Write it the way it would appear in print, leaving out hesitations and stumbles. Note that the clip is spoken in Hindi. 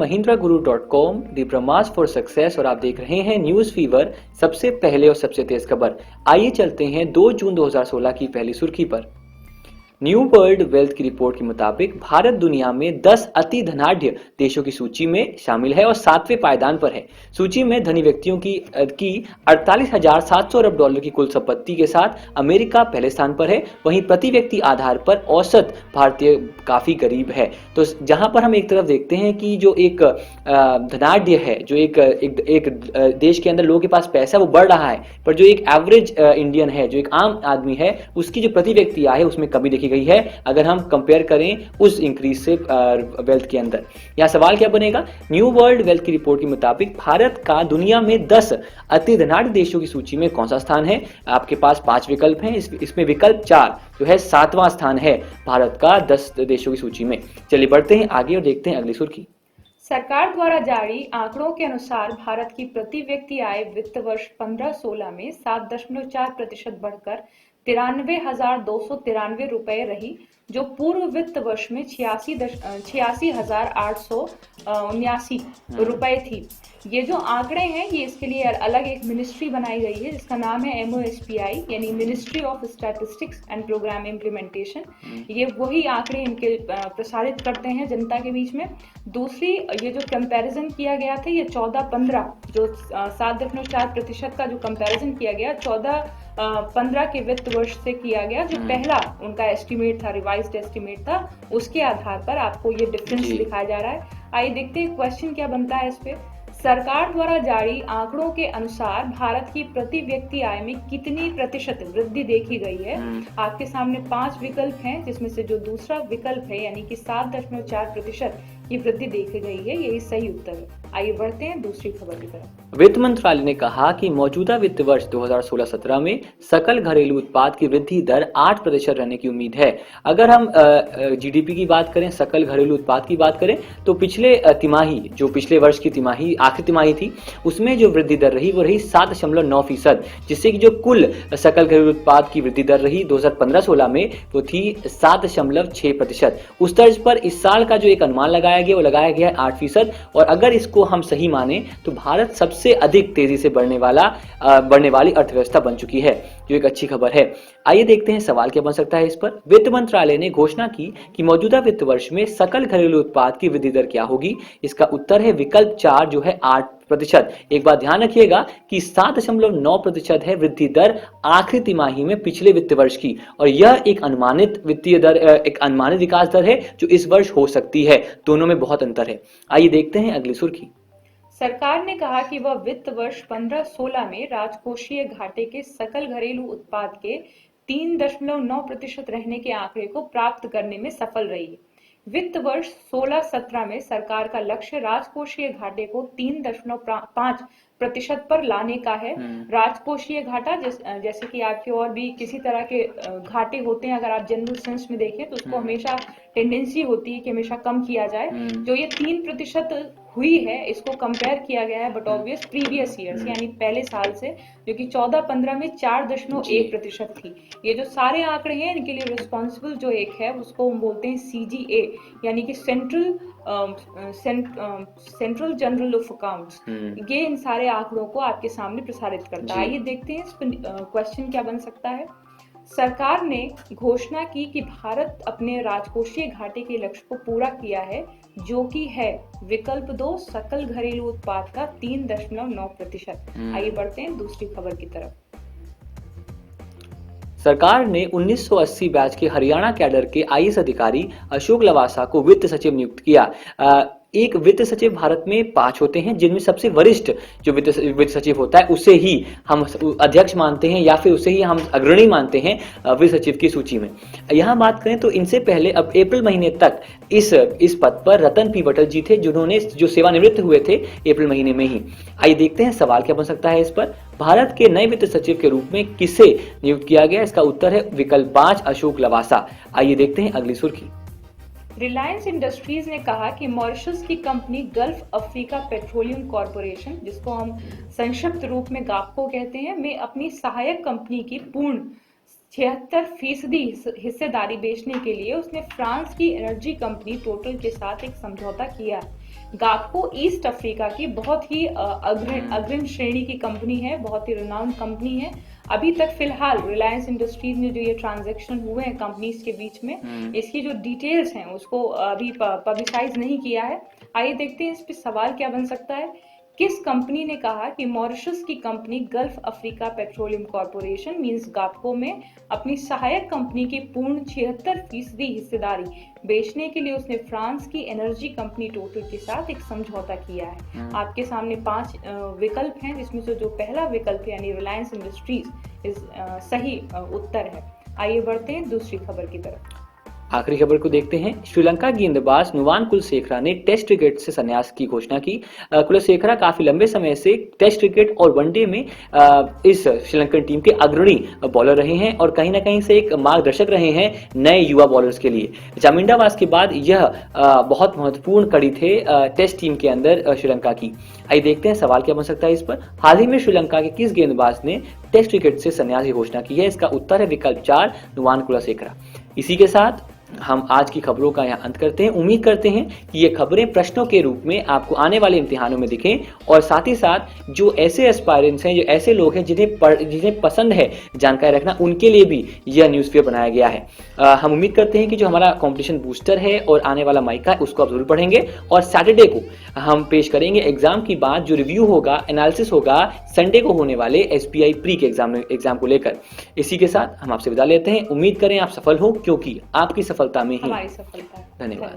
mahindraguru.com, the Brahma's for success और आप देख रहे हैं न्यूज फीवर। सबसे पहले और सबसे तेज खबर। आइए चलते हैं 2 जून 2016 की पहली सुर्खी पर। न्यू वर्ल्ड वेल्थ की रिपोर्ट के मुताबिक भारत दुनिया में 10 अति धनाढ्य देशों की सूची में शामिल है और 7वें पायदान पर है। सूची में धनी व्यक्तियों की 48,700 अरब डॉलर की कुल संपत्ति के साथ अमेरिका पहले स्थान पर है। वहीं प्रति व्यक्ति आधार पर औसत भारतीय काफी गरीब है। तो जहां पर हम एक तरफ देखते हैं कि जो एक धनाढ्य है, जो एक देश के अंदर लोगों के पास पैसा वो बढ़ रहा है, पर जो एक एवरेज इंडियन है, जो एक आम आदमी है, उसकी जो प्रति व्यक्ति आय है उसमें कमी देखी गई है अगर हम कंपेयर करें उस इंक्रीज से वेल्थ के अंदर। यहां सवाल क्या बनेगा? न्यू वर्ल्ड वेल्थ की रिपोर्ट के मुताबिक भारत का दुनिया में 10 अति धनाढ्य देशों की सूची में कौन सा स्थान है? आपके पास 5 विकल्प हैं। इसमें विकल्प 4 जो है 7वां स्थान है भारत का 10 देशों की सूची में। चलिए बढ़ते हैं आगे और देखते हैं अगली सुर्खी। सरकार द्वारा जारी आंकड़ों के अनुसार भारत की प्रति व्यक्ति आय वित्त वर्ष 15-16 में 7.4% बढ़कर 93,293 रुपए रही, जो पूर्व वित्त वर्ष में 86,879 रुपए थी। ये जो आंकड़े हैं ये इसके लिए अलग एक मिनिस्ट्री बनाई गई है जिसका नाम है MOSPI यानी ministry of statistics and programme implementation. ये वही आंकड़े इनके प्रसारित करते हैं जनता के बीच में। दूसरी, ये जो कंपैरिजन किया गया था ये 14-15 जो 7.4% का जो कंपैरिजन किया गया 14-15 के वित्त वर्ष से किया गया, जो पहला उनका एस्टिमेट था, रिवाइज्ड एस्टिमेट था, उसके आधार पर आपको ये डिफरेंस दिखाया जा रहा है। आइए देखते हैं क्वेश्चन क्या बनता है इस पे। सरकार द्वारा जारी आंकड़ों के अनुसार भारत की प्रति व्यक्ति आय में कितनी प्रतिशत वृद्धि देखी गई है? आपके सामने 5 विकल्प हैं जिसमें से जो दूसरा विकल्प है यानी कि 7.4% की वृद्धि देखी गई है, यही सही उत्तर है। आइए बढ़ते हैं दूसरी खबर की तरफ। वित्त मंत्रालय ने कहा कि मौजूदा वित्त वर्ष 2016-17 में सकल घरेलू उत्पाद की वृद्धि दर 8% रहने की उम्मीद है। अगर हम GDP की बात करें, सकल घरेलू उत्पाद की बात करें, तो पिछले तिमाही, जो पिछले वर्ष की तिमाही आखिरी तिमाही थी, उसमें जो वृद्धि दर रही वो रही 7.9%, जिससे कि जो कुल सकल घरेलू उत्पाद की वृद्धि दर रही 2015-16 में वो थी 7.6%। उस तर्ज पर इस साल का जो एक अनुमान लगाया गया वो लगाया गया है 8%। और अगर इसको हम सही माने तो भारत सबसे अधिक तेजी से बढ़ने वाली अर्थव्यवस्था बन चुकी है, जो एक अच्छी खबर है। आइए देखते हैं सवाल क्या बन सकता है इस पर। वित्त मंत्रालय ने घोषणा की कि मौजूदा वित्त वर्ष में सकल घरेलू उत्पाद की वृद्धि दर क्या होगी? इसका उत्तर है विकल्प 4 जो है 8%। एक बात ध्यान रखिएगा कि 7.9% है वृद्धि दर आखिरी तिमाही में पिछले वित्त वर्ष की, और यह एक अनुमानित वित्तीय दर, एक अनुमानित विकास दर है जो इस वर्ष हो सकती है। दोनों में बहुत अंतर है। आइए देखते हैं अगली सुर्खी। सरकार ने कहा कि वह वित्त वर्ष 15-16 में राजकोषीय घाटे के सकल घरेलू उत्पाद के 3.9% रहने के आंकड़े को प्राप्त करने में सफल रही। वित्त वर्ष 16-17 में सरकार का लक्ष्य राजकोषीय घाटे को 3.5% पर लाने का है। राजकोषीय घाटा जैसे कि आपके और भी किसी तरह के घाटे होते हैं, अगर आप जनरल सेंस में देखें तो उसको हमेशा टेंडेंसी होती है कि हमेशा कम किया जाए। जो ये 3% हुई है इसको कंपेयर किया गया है बट ऑब्वियस प्रीवियस ईयर्स यानी पहले साल से, जो कि 14-15 में 4.1% थी। ये जो सारे आंकड़े हैं इनके लिए रिस्पॉन्सिबल जो एक है उसको हम बोलते हैं CGA यानी कि सेंट्रल जनरल ऑफ अकाउंट्स। ये इन सारे आंकड़ों को आपके सामने प्रसारित करता है। आइए देखते हैं इस पर क्वेश्चन क्या बन सकता है। सरकार ने घोषणा की कि भारत अपने राजकोषीय घाटे के लक्ष्य को पूरा किया है, जो कि है विकल्प 2 सकल घरेलू उत्पाद का 3.9%। आइए बढ़ते हैं दूसरी खबर की तरफ। सरकार ने 1980 बैच के हरियाणा कैडर के IAS अधिकारी अशोक लवासा को वित्त सचिव नियुक्त किया। एक वित्त सचिव भारत में 5 होते हैं, जिनमें सबसे वरिष्ठ जो वित्त सचिव होता है उसे ही हम अध्यक्ष मानते हैं या फिर उसे ही हम अग्रणी मानते हैं वित्त सचिव की सूची में। यहाँ बात करें तो इनसे पहले अब अप्रैल महीने तक इस पद पर रतन P वटल जी थे, जिन्होंने जो सेवानिवृत्त हुए थे अप्रैल महीने में ही। आइए देखते हैं सवाल क्या बन सकता है इस पर। भारत के नए वित्त सचिव के रूप में किसे नियुक्त किया गया? इसका उत्तर है विकल्प 5 अशोक लवासा। आइए देखते हैं अगली सुर्खी। रिलायंस इंडस्ट्रीज ने कहा कि मॉरिशस की company Gulf Africa Petroleum corporation, जिसको हम संक्षिप्त रूप में गापको कहते हैं, में अपनी सहायक कंपनी की पूर्ण 76% हिस्सेदारी बेचने के लिए उसने फ्रांस की एनर्जी कंपनी टोटल के साथ एक समझौता किया। गापको ईस्ट अफ्रीका की बहुत ही अग्रिम श्रेणी की कंपनी है, बहुत ही रिनाउंड कंपनी है। अभी तक फिलहाल रिलायंस इंडस्ट्रीज में जो ये ट्रांजैक्शन हुए हैं कंपनीज के बीच में, इसकी जो डिटेल्स हैं उसको अभी पब्लिसाइज नहीं किया है। आइए देखते हैं इस पे सवाल क्या बन सकता है। किस कंपनी ने कहा कि मॉरिशस की company Gulf Africa Petroleum Corporation means गापको में अपनी सहायक कंपनी की पूर्ण 76% हिस्सेदारी बेचने के लिए उसने फ्रांस की एनर्जी कंपनी टोटल के साथ एक समझौता किया है। आपके सामने 5 विकल्प हैं, जिसमें से जो पहला विकल्प है यानी रिलायंस इंडस्ट्रीज सही उत्तर है। आइए बढ़ते हैं दूसरी खबर की तरफ। आखिरी खबर को देखते हैं। श्रीलंका गेंदबाज नुवान कुलशेखरा ने टेस्ट क्रिकेट से संन्यास की घोषणा की। कुलशेखरा काफी लंबे समय से टेस्ट क्रिकेट और वनडे में इस श्रीलंकन टीम के अग्रणी बॉलर रहे हैं और कहीं ना कहीं से एक मार्गदर्शक रहे हैं नए युवा बॉलर्स के लिए। जामिंडावास के बाद यह बहुत महत्वपूर्ण कड़ी थे टेस्ट टीम के अंदर श्रीलंका की। आइए देखते हैं सवाल क्या बन सकता है इस पर। हाल ही में श्रीलंका के किस गेंदबाज ने टेस्ट क्रिकेट से संन्यास की घोषणा की है? इसका उत्तर है विकल्प 4 नुवान कुलशेखरा। इसी के साथ हम आज की खबरों का यहाँ अंत करते हैं। उम्मीद करते हैं कि ये खबरें प्रश्नों के रूप में आपको आने वाले इम्तिहानों में दिखें और साथ ही साथ जो ऐसे एस्पायरेंट्स हैं, जो ऐसे लोग हैं जिन्हें पसंद है जानकारी रखना, उनके लिए भी यह न्यूज़ पेपर बनाया गया है। हम उम्मीद करते हैं कि जो हमारा कॉम्पिटिशन बूस्टर है और आने वाला माइका है उसको आप जरूर पढ़ेंगे और सैटरडे को हम पेश करेंगे एग्जाम की बात, जो रिव्यू होगा, एनालिसिस होगा संडे को होने वाले SBI प्री के एग्जाम को लेकर। इसी के साथ हम आपसे विदा लेते हैं। उम्मीद करें आप सफल हो, क्योंकि आपकी सफलता में ही हमारी सफलता। धन्यवाद।